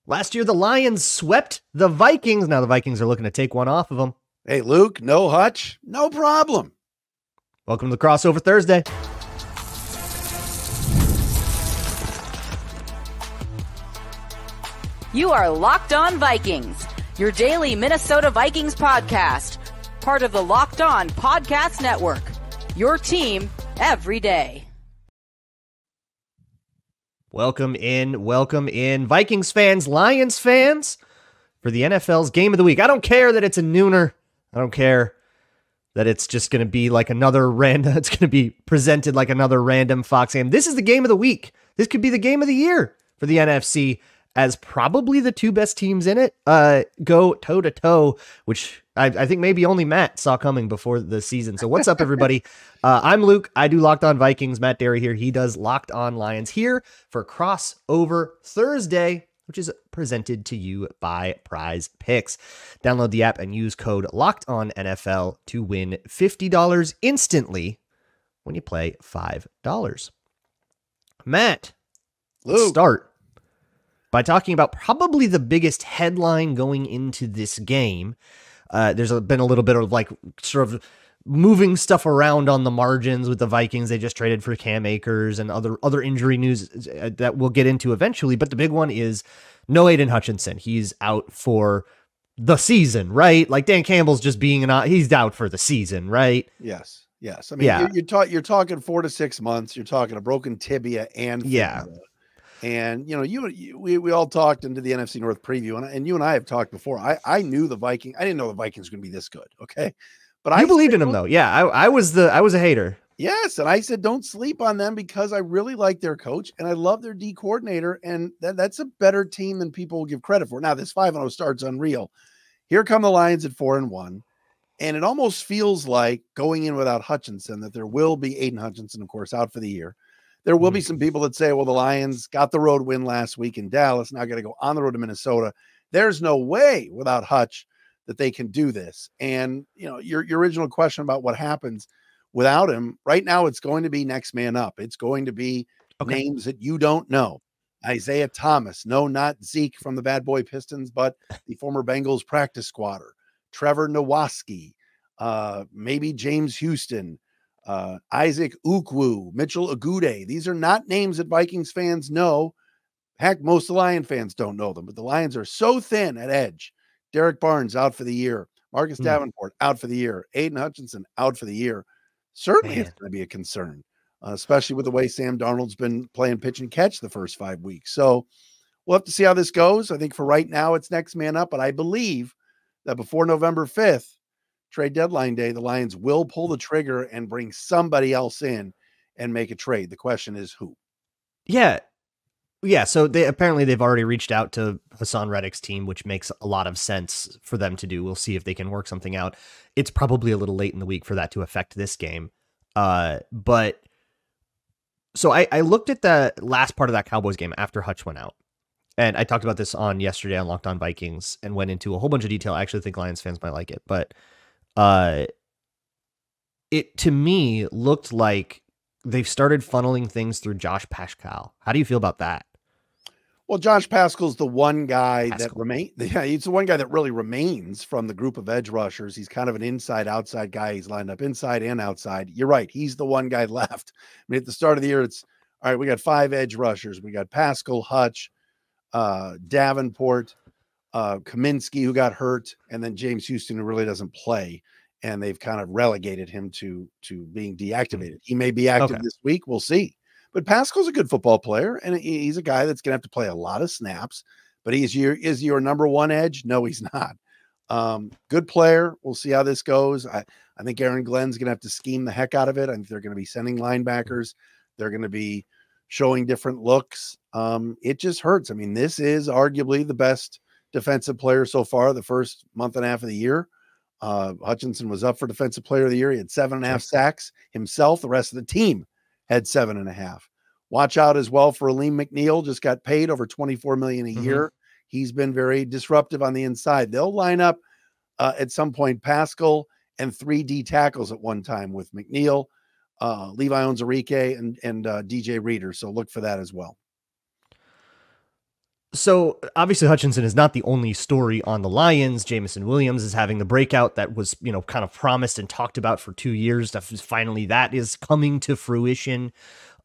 Last year, the Lions swept the Vikings. Now the Vikings are looking to take one off of them. Hey, Luke, no Hutch, no problem. Welcome to the Crossover Thursday. You are Locked On Vikings, your daily Minnesota Vikings podcast, part of the Locked On Podcast Network, your team every day. Welcome in, Vikings fans, Lions fans, for the NFL's Game of the Week. I don't care that it's a nooner. I don't care that it's just going to be like another random, it's going to be presented like another random Fox game. This is the Game of the Week. This could be the Game of the Year for the NFC, as probably the two best teams in it go toe-to-toe, which I think maybe only Matt saw coming before the season. So what's up, everybody? I'm Luke. I do Locked On Vikings. Matt Dery here. He does Locked On Lions here for Crossover Thursday, which is presented to you by PrizePicks. Download the app and use code LOCKEDONNFL to win $50 instantly when you play $5. Matt, Luke. let's start by talking about probably the biggest headline going into this game. There's been a little bit of like sort of moving stuff around on the margins with the Vikings. They just traded for Cam Akers and other injury news that we'll get into eventually. But the big one is no Aidan Hutchinson. He's out for the season, right? Like Dan Campbell's just he's out for the season, right? Yes. I mean, you're talking 4 to 6 months. You're talking a broken tibia and fibula. Yeah. And, we all talked into the NFC North preview, and you and I have talked before. I knew the Vikings. I didn't know the Vikings were going to be this good. Okay. But I believed in them though. Yeah. I was a hater. Yes. And I said, don't sleep on them because I really like their coach and I love their D coordinator. And that's a better team than people will give credit for. Now this 5-0 start's unreal. Here come the Lions at 4-1. And it almost feels like going in without Hutchinson, that there will be Aidan Hutchinson, of course, out for the year. There will be some people that say, well, the Lions got the road win last week in Dallas. Now got to go on the road to Minnesota. There's no way without Hutch that they can do this. And, your original question about what happens without him, right now it's going to be next man up. It's going to be names that you don't know. Isaiah Thomas. No, not Zeke from the Bad Boy Pistons, but the former Bengals practice squatter. Trevor Nowaski. Maybe James Houston. Isaac Ukwu, Mitchell Agude. These are not names that Vikings fans know. Heck, most of the Lion fans don't know them, but the Lions are so thin at edge. Derek Barnes out for the year. Marcus Davenport out for the year. Aidan Hutchinson out for the year. Certainly it's going to be a concern, especially with the way Sam Darnold's been playing pitch and catch the first 5 weeks. So we'll have to see how this goes. I think for right now, it's next man up, but I believe that before November 5th, trade deadline day, the Lions will pull the trigger and bring somebody else in and make a trade. The question is who? Yeah. So they've already reached out to Hassan Reddick's team, which makes a lot of sense for them to do. We'll see if they can work something out. It's probably a little late in the week for that to affect this game. But so I looked at the last part of that Cowboys game after Hutch went out. And I talked about this on yesterday on Locked On Vikings and went into a whole bunch of detail. I actually think Lions fans might like it, but it to me looked like they've started funneling things through Josh Pascal. How do you feel about that? Well, Josh Pascal's the one guy that remains. Yeah, he's the one guy that really remains from the group of edge rushers. He's kind of an inside-outside guy. He's lined up inside and outside. You're right. He's the one guy left. I mean, at the start of the year, it's all right. We got 5 edge rushers. We got Pascal, Hutch, Davenport, Kaminsky, who got hurt, and then James Houston, who really doesn't play, and they've kind of relegated him to being deactivated. He may be active this week. We'll see. But Pascal's a good football player, and he's a guy that's going to have to play a lot of snaps. But is your number one edge? No, he's not. Good player. We'll see how this goes. I think Aaron Glenn's going to have to scheme the heck out of it. I think they're going to be sending linebackers. They're going to be showing different looks. It just hurts. I mean, this is arguably the best defensive player so far the first month and a half of the year. Hutchinson was up for defensive player of the year. He had 7.5 sacks himself. The rest of the team had 7.5. Watch out as well for Aleem McNeil. Just got paid over $24 million a year. He's been very disruptive on the inside. They'll line up at some point Pascal and 3 D tackles at one time with McNeil, Levi Onwuzurike, and DJ Reader. So look for that as well. So obviously Hutchinson is not the only story on the Lions. Jameson Williams is having the breakout that was, kind of promised and talked about for 2 years. Finally, that is coming to fruition.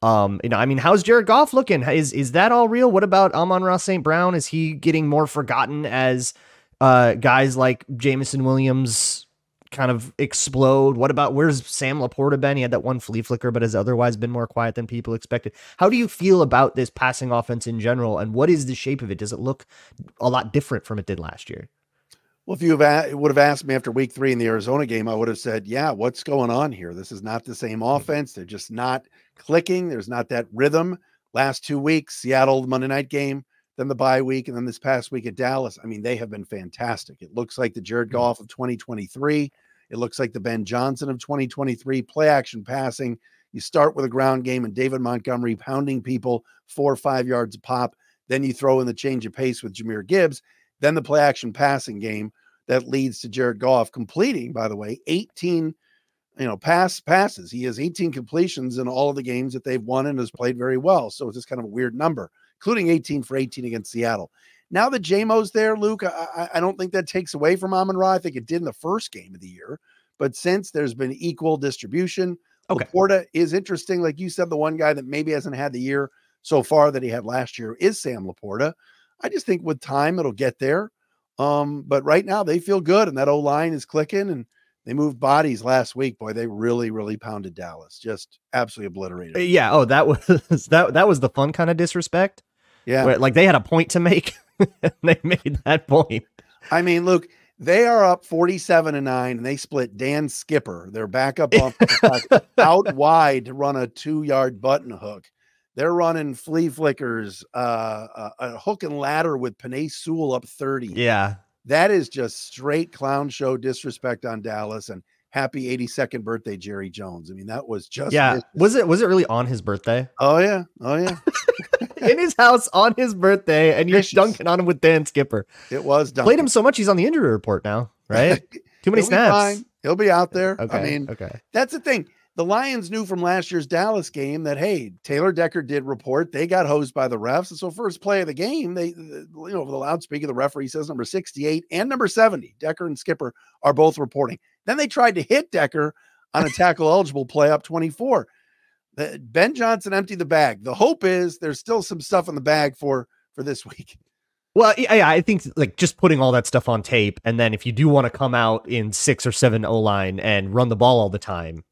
How's Jared Goff looking? Is that all real? What about Amon-Ra St. Brown? Is he getting more forgotten as guys like Jameson Williams kind of explode? What about, where's Sam Laporta been? He had that one flea flicker, but has otherwise been more quiet than people expected. How do you feel about this passing offense in general, and what is the shape of it? Does it look a lot different from it did last year? Well, if you would have asked me after week 3 in the Arizona game, I would have said, yeah, what's going on here? This is not the same offense. They're just not clicking. There's not that rhythm. Last 2 weeks, Seattle, the Monday night game, then the bye week, and then this past week at Dallas. I mean, they have been fantastic. It looks like the Jared Goff of 2023. It looks like the Ben Johnson of 2023, play action passing. You start with a ground game and David Montgomery pounding people 4 or 5 yards a pop. Then you throw in the change of pace with Jahmyr Gibbs. Then the play action passing game that leads to Jared Goff completing, by the way, 18 passes. He has 18 completions in all of the games that they've won and has played very well. So it's just kind of a weird number, including 18 for 18 against Seattle. Now that J-Mo's there, Luke, I don't think that takes away from Amon-Ra. I think it did in the first game of the year. But since there's been equal distribution, okay. Laporta is interesting. Like you said, the one guy that maybe hasn't had the year so far that he had last year is Sam Laporta. I just think with time, it'll get there. But right now they feel good, and that O-line is clicking, and they moved bodies last week. Boy, they really, really pounded Dallas. Just absolutely obliterated. Yeah. Oh, that was the fun kind of disrespect. Yeah. Where, like, they had a point to make. They made that point. I mean, Luke, they are up 47-9, and they split Dan Skipper, their backup out wide to run a 2-yard button hook. They're running flea flickers, a hook and ladder with Penei Sewell up 30. Yeah. That is just straight clown show disrespect on Dallas, and happy 82nd birthday, Jerry Jones. I mean, that was just, was it really on his birthday? Oh yeah. In his house on his birthday, and you're dunking on him with Dan Skipper. It was dunking. Played him so much he's on the injury report now, right? Too many snaps. He'll be out there. Okay. I mean, that's the thing. The Lions knew from last year's Dallas game that, hey, Taylor Decker did report. They got hosed by the refs. And so first play of the game, over the loudspeaker, the referee says number 68 and number 70, Decker and Skipper, are both reporting. Then they tried to hit Decker on a tackle eligible play up 24. Ben Johnson emptied the bag. The hope is there's still some stuff in the bag for this week. Well, yeah, I think like just putting all that stuff on tape, and then if you do want to come out in 6 or 7 O-line and run the ball all the time,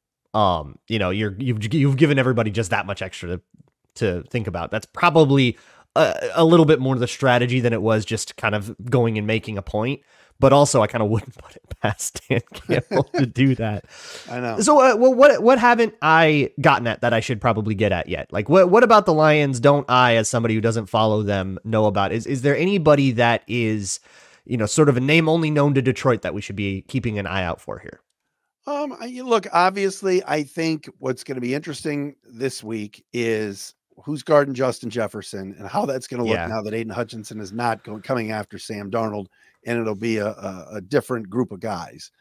you've given everybody just that much extra to think about. That's probably a little bit more the strategy than it was just kind of going and making a point. But also, I kind of wouldn't put it past Dan Campbell to do that. I know. So, what haven't I gotten at that I should probably get at yet? Like, what about the Lions don't I, as somebody who doesn't follow them, know about? Is there anybody that is, sort of a name only known to Detroit that we should be keeping an eye out for here? Look, obviously, I think what's going to be interesting this week is who's guarding Justin Jefferson and how that's going to look now that Aidan Hutchinson is not coming after Sam Darnold, and it'll be a different group of guys.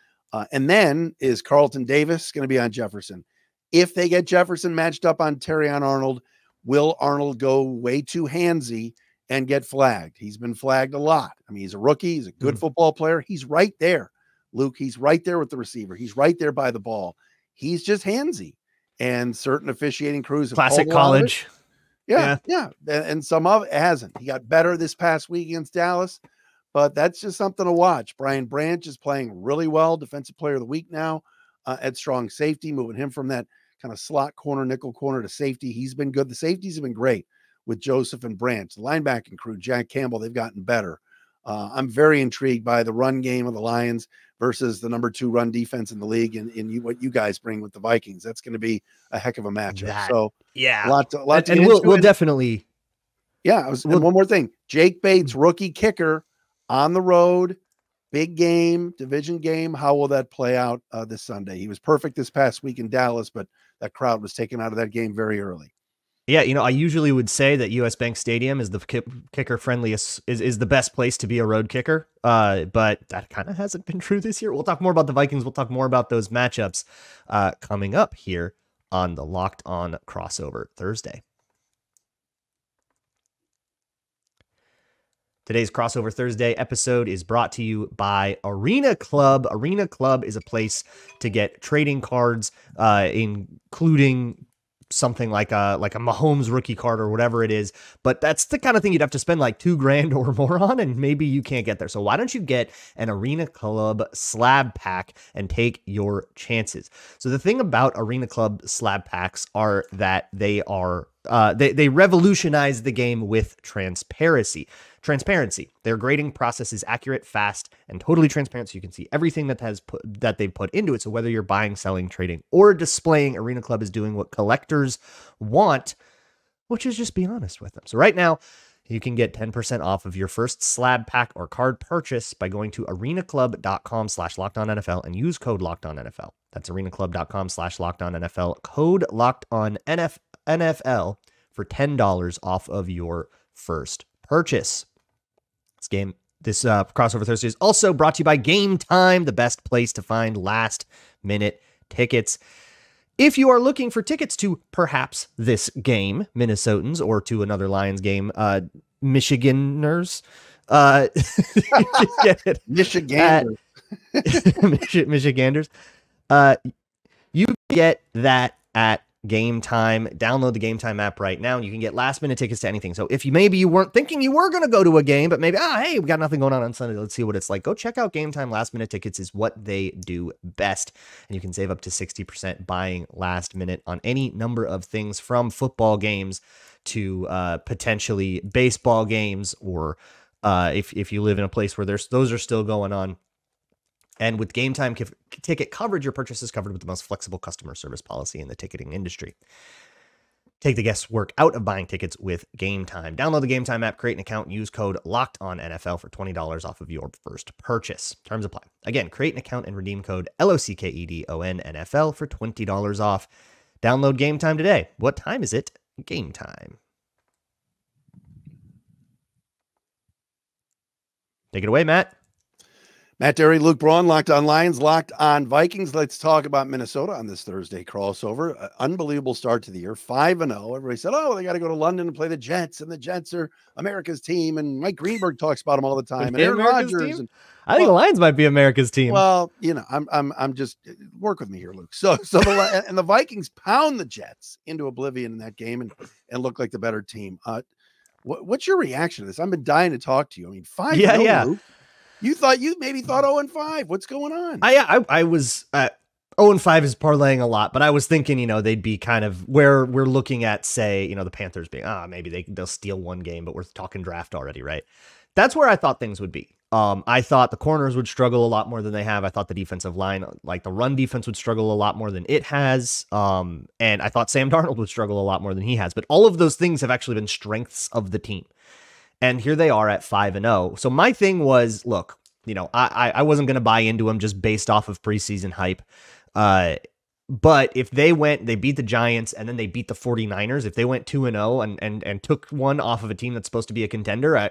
And then is Carlton Davis going to be on Jefferson? If they get Jefferson matched up on Terrion Arnold, will Arnold go way too handsy and get flagged? He's been flagged a lot. I mean, he's a rookie. He's a good football player. He's right there. Luke, he's right there with the receiver. He's right there by the ball. He's just handsy, and certain officiating crews have classic college. Yeah. And some of it hasn't. He got better this past week against Dallas, but that's just something to watch. Brian Branch is playing really well, defensive player of the week now at strong safety, moving him from that kind of slot corner, nickel corner to safety. He's been good. The safeties have been great with Joseph and Branch. The linebacking crew, Jack Campbell, they've gotten better. I'm very intrigued by the run game of the Lions versus the number 2 run defense in the league, and what you guys bring with the Vikings. That's going to be a heck of a matchup. A lot to and we'll definitely. Yeah. And one more thing, Jake Bates, rookie kicker on the road, big game, division game. How will that play out this Sunday? He was perfect this past week in Dallas, but that crowd was taken out of that game very early. Yeah, I usually would say that US Bank Stadium is the kicker friendliest, is the best place to be a road kicker. But that kind of hasn't been true this year. We'll talk more about the Vikings. We'll talk more about those matchups coming up here on the Locked On Crossover Thursday. Today's Crossover Thursday episode is brought to you by Arena Club. Arena Club is a place to get trading cards, including something like a Mahomes rookie card or whatever it is. But that's the kind of thing you'd have to spend like $2,000 or more on, and maybe you can't get there. So why don't you get an Arena Club slab pack and take your chances? So the thing about Arena Club slab packs are that they are they revolutionize the game with transparency. Their grading process is accurate, fast, and totally transparent, so you can see everything that they've put into it. So whether you're buying, selling, trading, or displaying, Arena Club is doing what collectors want, which is just be honest with them. So right now, you can get 10% off of your first slab pack or card purchase by going to arenaclub.com/lockedonnfl and use code LockedOnNFL. That's arenaclub.com/lockedonnfl, code LockedOnNFL for $10 off of your first purchase. This Crossover Thursday is also brought to you by Gametime, the best place to find last-minute tickets. If you are looking for tickets to perhaps this game, Minnesotans, or to another Lions game, Michiganders, Michiganders, you get that at Gametime. Download the Gametime app right now, and you can get last-minute tickets to anything. So if you weren't thinking you were going to go to a game, but maybe, hey, we got nothing going on Sunday, let's see what it's like. Go check out Gametime. Last-minute tickets is what they do best, and you can save up to 60% buying last minute on any number of things, from football games to potentially baseball games, or if you live in a place where those are still going on. And with Gametime ticket coverage, your purchase is covered with the most flexible customer service policy in the ticketing industry. Take the guesswork out of buying tickets with Gametime. Download the Gametime app, create an account, and use code LOCKEDONNFL for $20 off of your first purchase. Terms apply. Again, create an account and redeem code LOCKEDONNFL for $20 off. Download Gametime today. What time is it? Gametime. Take it away, Matt. Matt Dery, Luke Braun, Locked On Lions, Locked On Vikings. Let's talk about Minnesota on this Thursday crossover. Unbelievable start to the year, 5-0. Everybody said, they got to go to London and play the Jets, and the Jets are America's team, and Mike Greenberg talks about them all the time, and Aaron Rodgers. I think the Lions might be America's team. Well, I'm just work with me here, Luke. So the Vikings pound the Jets into oblivion in that game and look like the better team. What's your reaction to this? I've been dying to talk to you. I mean, 5-0, yeah. Luke. You maybe thought 0-5. What's going on? I was 0-5 is parlaying a lot, but I was thinking, they'd be kind of where we're looking at, say, the Panthers being, maybe they'll steal one game, but we're talking draft already, right? That's where I thought things would be. I thought the corners would struggle a lot more than they have. I thought the defensive line, like the run defense, would struggle a lot more than it has. And I thought Sam Darnold would struggle a lot more than he has. But all of those things have actually been strengths of the team. And here they are at 5-0. So my thing was, look, I wasn't going to buy into them just based off of preseason hype. But if they beat the Giants and then they beat the 49ers, if they went 2-0 and took one off of a team that's supposed to be a contender,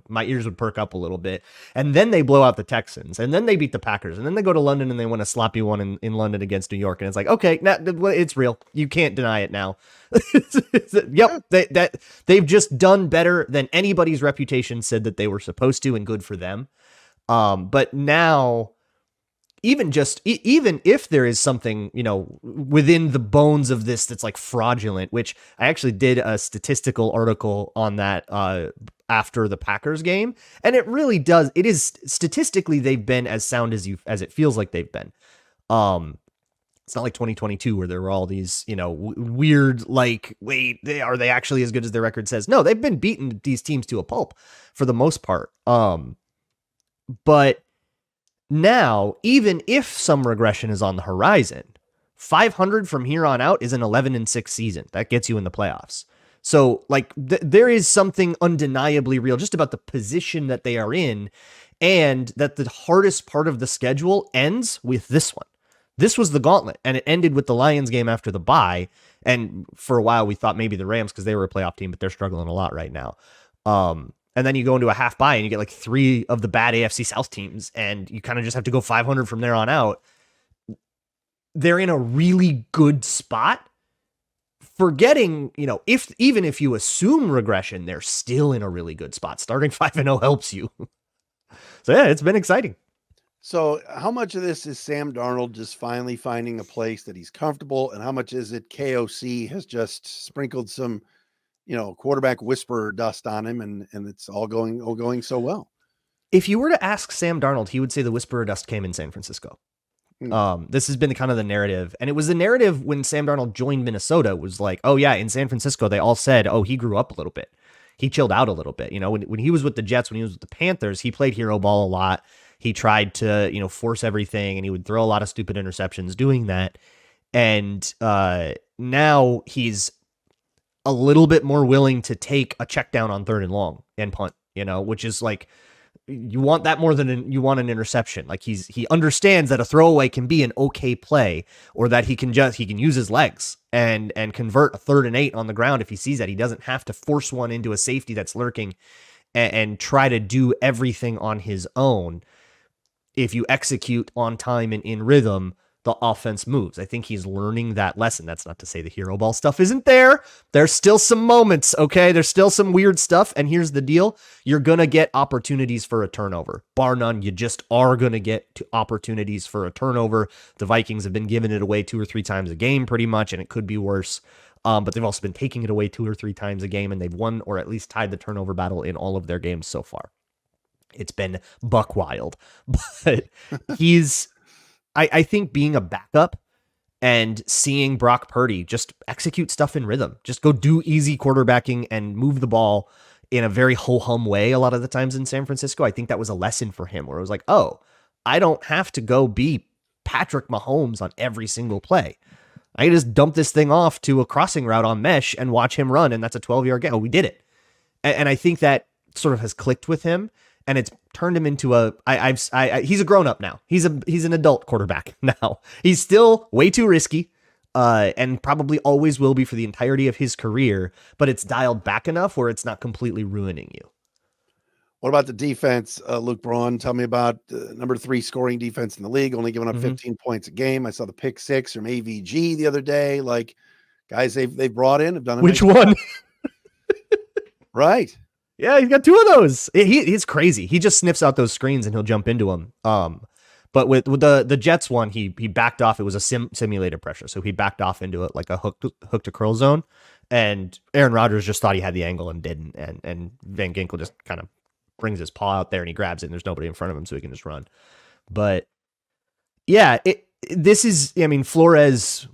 my ears would perk up a little bit. And then they blow out the Texans, and then they beat the Packers, and then they go to London and they win a sloppy one in London against New York. And it's like, okay, now it's real. You can't deny it now. Yep. They've just done better than anybody's reputation said that they were supposed to, and good for them. But now, even if there is something, within the bones of this that's like fraudulent, which I actually did a statistical article on that after the Packers game, and it really does. It is statistically, they've been as sound as it feels like they've been. It's not like 2022 where there were all these, weird, like, wait, are they actually as good as their record says? No, they've been beating these teams to a pulp for the most part. But now, even if some regression is on the horizon, 500 from here on out is an 11-6 season. That gets you in the playoffs. So, like, there is something undeniably real just about the position that they are in, and that the hardest part of the schedule ends with this one. This was the gauntlet, and it ended with the Lions game after the bye. And for a while, we thought maybe the Rams, because they were a playoff team, but they're struggling a lot right now. And then you go into a half bye and you get like 3 of the bad AFC South teams, and you kind of just have to go 500 from there on out. They're in a really good spot forgetting, even if you assume regression, they're still in a really good spot. Starting 5-0 helps you. So yeah, it's been exciting. So how much of this is Sam Darnold just finally finding a place that he's comfortable, and how much is it KOC has just sprinkled some, quarterback whisperer dust on him, and it's all going so well? If you were to ask Sam Darnold, he would say the whisperer dust came in San Francisco. This has been kind of the narrative, and it was the narrative when Sam Darnold joined Minnesota. Was like, oh yeah, in San Francisco they all said, oh, he grew up a little bit, he chilled out a little bit. When he was with the Jets, when he was with the Panthers, he played hero ball a lot. He tried to force everything, and he would throw a lot of stupid interceptions doing that. And now he's a little bit more willing to take a check down on 3rd and long and punt, which is like, you want that more than you want an interception. Like he understands that a throwaway can be an okay play, or that he can use his legs and convert a 3rd and 8 on the ground if he sees that. He doesn't have to force one into a safety that's lurking and try to do everything on his own. If you execute on time and in rhythm, the offense moves. I think he's learning that lesson. That's not to say the hero ball stuff isn't there. There's still some moments, okay? There's still some weird stuff. And here's the deal. You're going to get opportunities for a turnover. Bar none, you just are going to get opportunities for a turnover. The Vikings have been giving it away 2 or 3 times a game pretty much, and it could be worse. But they've also been taking it away 2 or 3 times a game, and they've won or at least tied the turnover battle in all of their games so far. It's been buck wild. But I think being a backup and seeing Brock Purdy just execute stuff in rhythm, just go do easy quarterbacking and move the ball in a very ho-hum way a lot of the times in San Francisco, I think that was a lesson for him, where it was like, oh, I don't have to go be Patrick Mahomes on every single play. I can just dump this thing off to a crossing route on mesh and watch him run, and that's a 12-yard gain. Oh, we did it. And I think that sort of has clicked with him. And it's turned him into he's a grown up now. He's an adult quarterback now. He's still way too risky, and probably always will be for the entirety of his career. But it's dialed back enough where it's not completely ruining you. What about the defense, Luke Braun? Tell me about number 3 scoring defense in the league, only giving up 15 points a game. I saw the pick 6 from AVG the other day. Like, guys they've brought in have done. Which one? Right. Yeah, he's got 2 of those. He's crazy. He just sniffs out those screens and he'll jump into them. But with the Jets one, he backed off. It was a simulated pressure, so he backed off into it like a hook to curl zone. And Aaron Rodgers just thought he had the angle and didn't. And Van Ginkel just kind of brings his paw out there and he grabs it, and there's nobody in front of him, so he can just run. But yeah, this is, Flores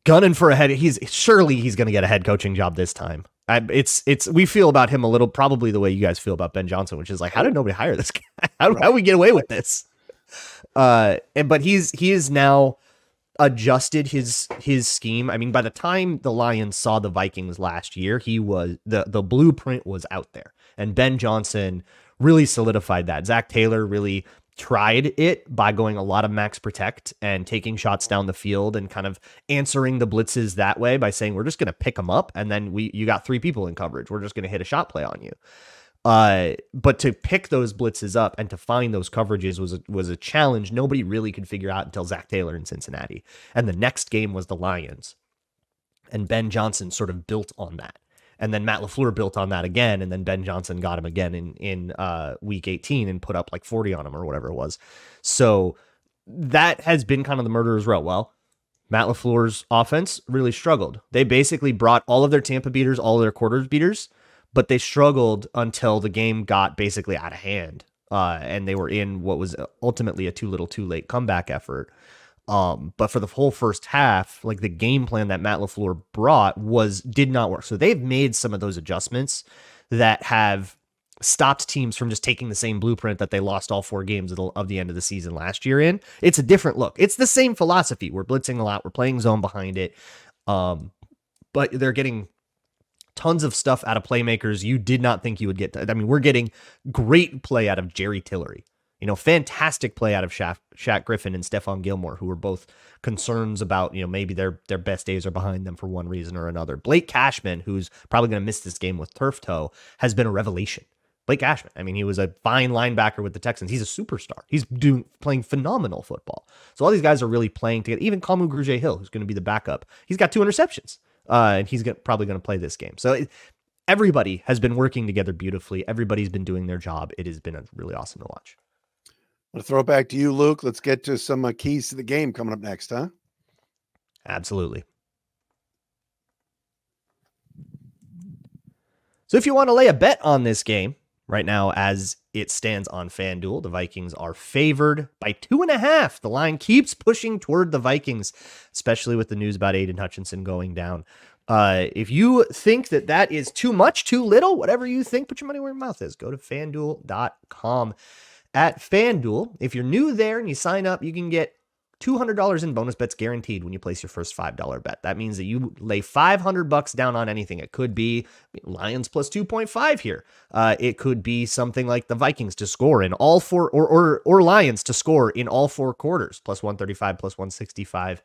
gunning for a head. He's going to get a head coaching job this time. We feel about him a little, probably the way you guys feel about Ben Johnson, which is like, how did nobody hire this guy? How do we get away with this? But he is now adjusted his scheme. I mean, by the time the Lions saw the Vikings last year, he was the blueprint was out there, and Ben Johnson really solidified that. Zach Taylor really tried it by going a lot of max protect and taking shots down the field and kind of answering the blitzes that way by saying, we're just going to pick them up. And then you got 3 people in coverage. We're just going to hit a shot play on you. But to pick those blitzes up and to find those coverages was a challenge nobody really could figure out until Zach Taylor in Cincinnati. And the next game was the Lions, and Ben Johnson sort of built on that. And then Matt LaFleur built on that again, and then Ben Johnson got him again in week 18 and put up like 40 on him or whatever it was. So that has been kind of the murderer's row. Well, Matt LaFleur's offense really struggled. They basically brought all of their Tampa beaters, all of their quarters beaters, but they struggled until the game got basically out of hand. And they were in what was ultimately a too little too late comeback effort. But for the whole first half, like the game plan that Matt LaFleur brought did not work. So they've made some of those adjustments that have stopped teams from just taking the same blueprint that they lost all 4 games of the end of the season last year in. It's a different look. It's the same philosophy. We're blitzing a lot. We're playing zone behind it. But they're getting tons of stuff out of playmakers you did not think you would get. I mean, we're getting great play out of Jerry Tillery. Fantastic play out of Shaq Griffin and Stephon Gilmore, who were both concerns about, maybe their best days are behind them for one reason or another. Blake Cashman, who's probably going to miss this game with turf toe, has been a revelation. Blake Cashman, I mean, he was a fine linebacker with the Texans. He's a superstar. He's playing phenomenal football. So all these guys are really playing together. Even Kamu Grugier-Hill, who's going to be the backup, he's got 2 interceptions. and he's probably going to play this game. So everybody has been working together beautifully. Everybody's been doing their job. It has been really awesome to watch. I'm going to throw it back to you, Luke. Let's get to some keys to the game coming up next, huh? Absolutely. So if you want to lay a bet on this game right now, as it stands on FanDuel, the Vikings are favored by 2.5. The line keeps pushing toward the Vikings, especially with the news about Aidan Hutchinson going down. If you think that is too much, too little, whatever you think, put your money where your mouth is. Go to FanDuel.com. At FanDuel, if you're new there and you sign up, you can get $200 in bonus bets guaranteed when you place your first $5 bet. That means that you lay $500 down on anything. It could be Lions plus 2.5 here. It could be something like the Vikings to score in all four, or Lions to score in all four quarters, plus 135, plus 165,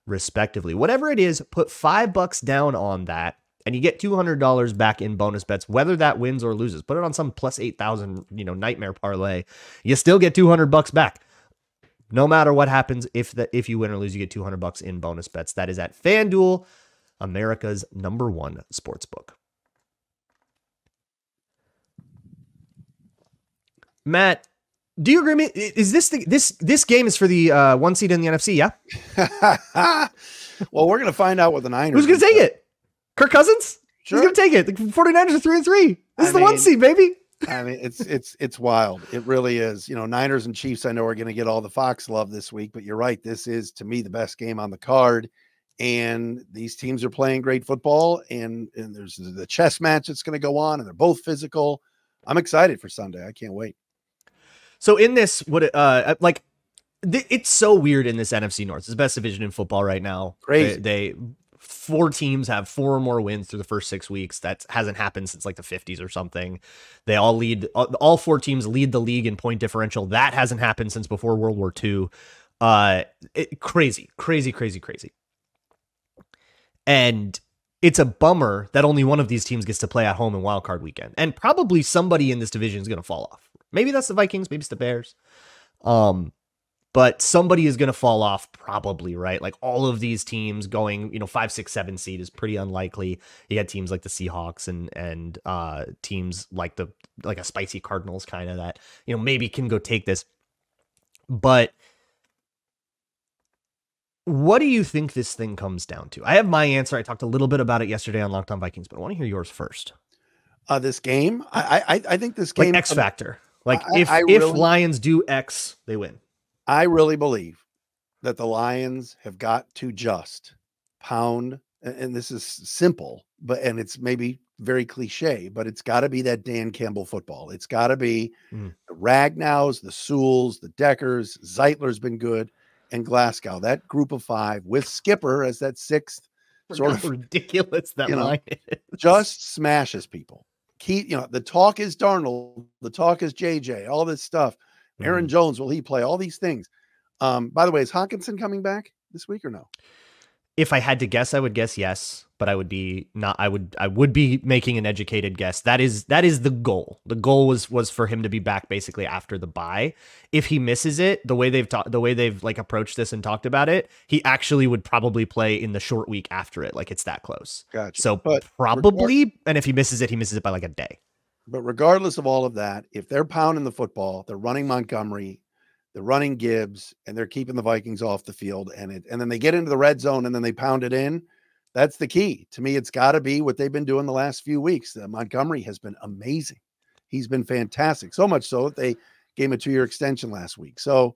respectively. Whatever it is, put $5 down on that, and you get $200 back in bonus bets, whether that wins or loses. Put it on some plus 8,000, nightmare parlay. You still get $200 back. No matter what happens, if you win or lose, you get $200 in bonus bets. That is at FanDuel, America's #1 sportsbook. Matt, do you agree with me? Is this game is for the 1 seed in the NFC? Yeah. Well, we're gonna find out what the Niners. Who's gonna take it? Kirk Cousins. Sure. He's gonna take it. The 49ers are 3-3. This is the 1 seed, baby. I mean, it's wild. It really is. Niners and Chiefs, I know, are going to get all the Fox love this week, but you're right. This is, to me, the best game on the card. And these teams are playing great football, and there's the chess match that's going to go on, and they're both physical. I'm excited for Sunday. I can't wait. So in this, it's so weird in this NFC North. It's the best division in football right now. Crazy. 4 teams have 4 or more wins through the first 6 weeks. That hasn't happened since like the 50s or something. They all 4 teams lead the league in point differential. That hasn't happened since before World War II. Crazy. And it's a bummer that only one of these teams gets to play at home in Wild Card Weekend. And probably somebody in this division is going to fall off. Maybe that's the Vikings. Maybe it's the Bears. But somebody is going to fall off probably, right? Like all of these teams going, 5, 6, 7 seed is pretty unlikely. You got teams like the Seahawks and teams like a spicy Cardinals kind of that, maybe can go take this. But what do you think this thing comes down to? I have my answer. I talked a little bit about it yesterday on Locked On Vikings, but I want to hear yours first. This game, I think this game, like X factor. Like if Lions do X, they win. I really believe that the Lions have got to just pound, and this is simple, and it's maybe very cliche, but it's got to be that Dan Campbell football. It's got to be the Ragnows, the Sewells, the Deckers. Zeitler's been good, and Glasgow. That group of 5 with Skipper as that 6th, sort of ridiculous that line is. Just smashes people. The talk is Darnold, the talk is JJ, all this stuff. Aaron Jones, will he play? All these things. By the way, is Hawkinson coming back this week or no? If I had to guess, I would guess yes, but I would be making an educated guess. That is the goal. The goal was for him to be back basically after the bye. If he misses it, the way they've like approached this and talked about it, he actually would probably play in the short week after it. Like it's that close. Gotcha. So probably, and if he misses it by like a day. But regardless of all of that, if they're pounding the football, they're running Montgomery, they're running Gibbs, and they're keeping the Vikings off the field, and then they get into the red zone and then they pound it in. That's the key. To me, it's got to be what they've been doing the last few weeks. Montgomery has been amazing. He's been fantastic. So much so that they gave him a 2-year extension last week. So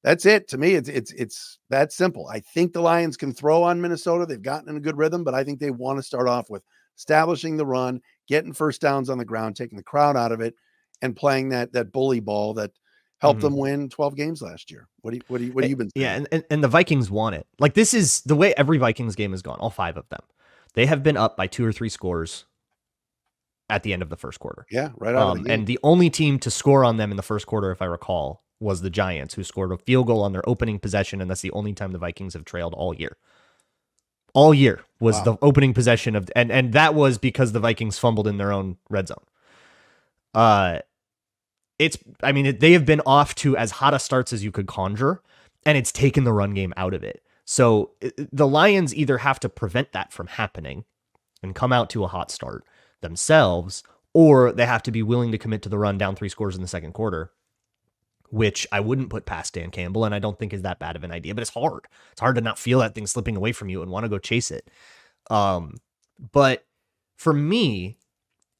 that's it. To me, it's that simple. I think the Lions can throw on Minnesota. They've gotten in a good rhythm, but I think they want to start off with establishing the run, getting first downs on the ground, taking the crowd out of it, and playing that bully ball that helped them win 12 games last year. What have you been saying? Yeah, and the Vikings want it. Like this is the way every Vikings game has gone, all 5 of them. They have been up by 2 or 3 scores at the end of the first quarter. Yeah, right out of the game. And the only team to score on them in the first quarter, if I recall, was the Giants, who scored a field goal on their opening possession, and that's the only time the Vikings have trailed all year. All year was the opening possession of, and that was because the Vikings fumbled in their own red zone. They have been off to as hot a starts as you could conjure, and it's taken the run game out of it. So the Lions either have to prevent that from happening and come out to a hot start themselves, or they have to be willing to commit to the run down 3 scores in the second quarter, which I wouldn't put past Dan Campbell, and I don't think is that bad of an idea, but it's hard. It's hard to not feel that thing slipping away from you and want to go chase it. But for me,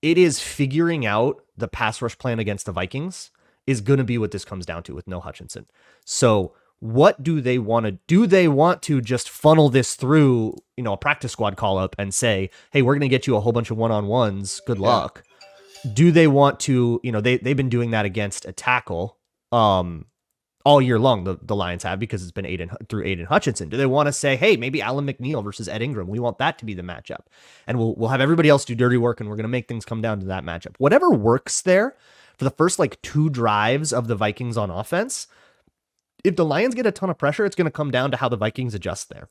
it is figuring out the pass rush plan against the Vikings is going to be what this comes down to with no Hutchinson. So what do they want to do? They want to just funnel this through, a practice squad call up and say, hey, we're going to get you a whole bunch of one-on-ones. Good luck. Do they want to, they've been doing that against a tackle all year long, the Lions have, because it's been Aidan Hutchinson. Do they want to say, hey, maybe Alan McNeil versus Ed Ingram? We want that to be the matchup. And we'll have everybody else do dirty work, and we're going to make things come down to that matchup. Whatever works there for the first 2 drives of the Vikings on offense, if the Lions get a ton of pressure, it's going to come down to how the Vikings adjust there.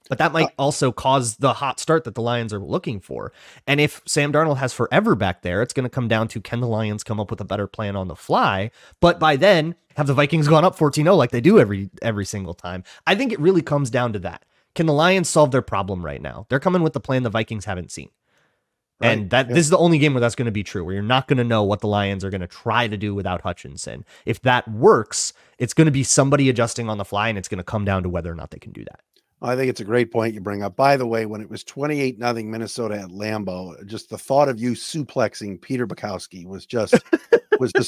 But that might also cause the hot start that the Lions are looking for. And if Sam Darnold has forever back there, it's going to come down to, can the Lions come up with a better plan on the fly? But by then, have the Vikings gone up 14-0 like they do every single time? I think it really comes down to that. Can the Lions solve their problem right now? They're coming with the plan the Vikings haven't seen. Right. And this is the only game where that's going to be true, where you're not going to know what the Lions are going to try to do without Hutchinson. If that works, it's going to be somebody adjusting on the fly, and it's going to come down to whether or not they can do that. I think it's a great point you bring up. By the way, when it was 28-0 Minnesota at Lambeau, just the thought of you suplexing Peter Bukowski was just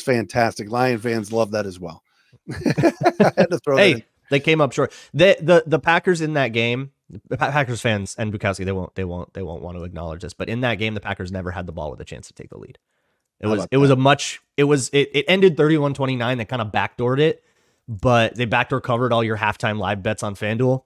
fantastic. Lion fans love that as well. I had to throw that in. They came up short. The Packers in that game, the Packers fans and Bukowski, they won't want to acknowledge this, but in that game, the Packers never had the ball with a chance to take the lead. It ended 31-29. They kind of backdoored it, but they backdoor covered all your halftime live bets on FanDuel.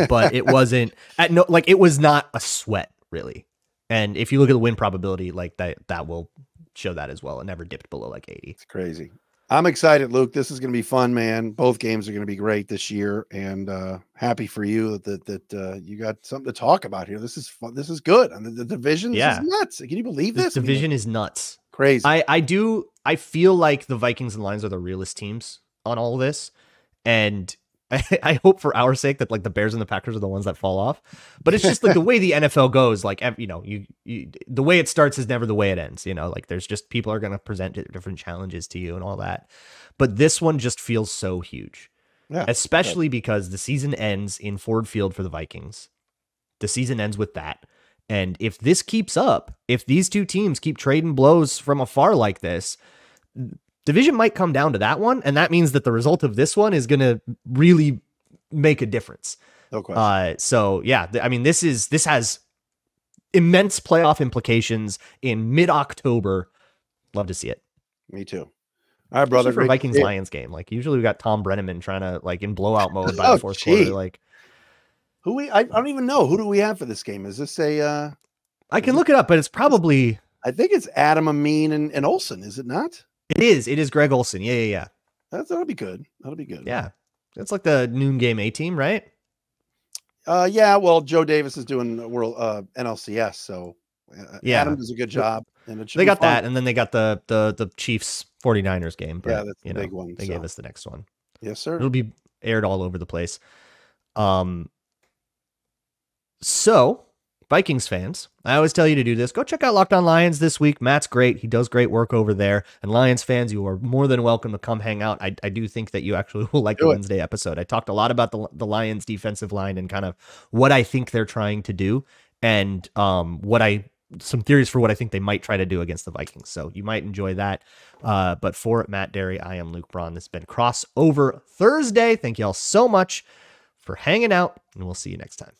But it wasn't it was not a sweat really. And if you look at the win probability, that will show that as well. It never dipped below 80. It's crazy. I'm excited, Luke. This is going to be fun, man. Both games are going to be great this year, and happy for you that you got something to talk about here. This is fun. This is good. And the division is nuts. Can you believe this? Division is nuts. Crazy. I feel like the Vikings and Lions are the realest teams on all of this, and I hope for our sake that the Bears and the Packers are the ones that fall off, but it's just the way the NFL goes. The way it starts is never the way it ends. There's just people are going to present different challenges to you and all that. But this one just feels so huge, especially because the season ends in Ford Field for the Vikings. The season ends with that. And if this keeps up, if these two teams keep trading blows from afar like this, division might come down to that one, and that means that the result of this one is going to really make a difference. No question. So yeah, this has immense playoff implications in mid-October. Love to see it. Me too. All right, brother. For Vikings Lions game, usually we got Tom Brenneman trying to in blowout mode by the fourth quarter. I don't even know, who do we have for this game? Is this a? I can look it up, but it's probably. I think it's Adam Amin and Olsen. Is it not? It is Greg Olsen. Yeah. That'll be good. Yeah. It's the noon game A team, right? Yeah. Well, Joe Davis is doing World NLCS, so Adam does a good job. And they got that, and then they got the Chiefs 49ers game. But, that's the big one. They gave us the next one. Yes, sir. It'll be aired all over the place. So Vikings fans, I always tell you to do this. Go check out Locked On Lions this week. Matt's great. He does great work over there. And Lions fans, you are more than welcome to come hang out. I do think that you actually will like the Wednesday episode. I talked a lot about the Lions defensive line and kind of what I think they're trying to do, and some theories for what I think they might try to do against the Vikings. So you might enjoy that. But for Matt Dery, I am Luke Braun. This has been Crossover Thursday. Thank you all so much for hanging out, and we'll see you next time.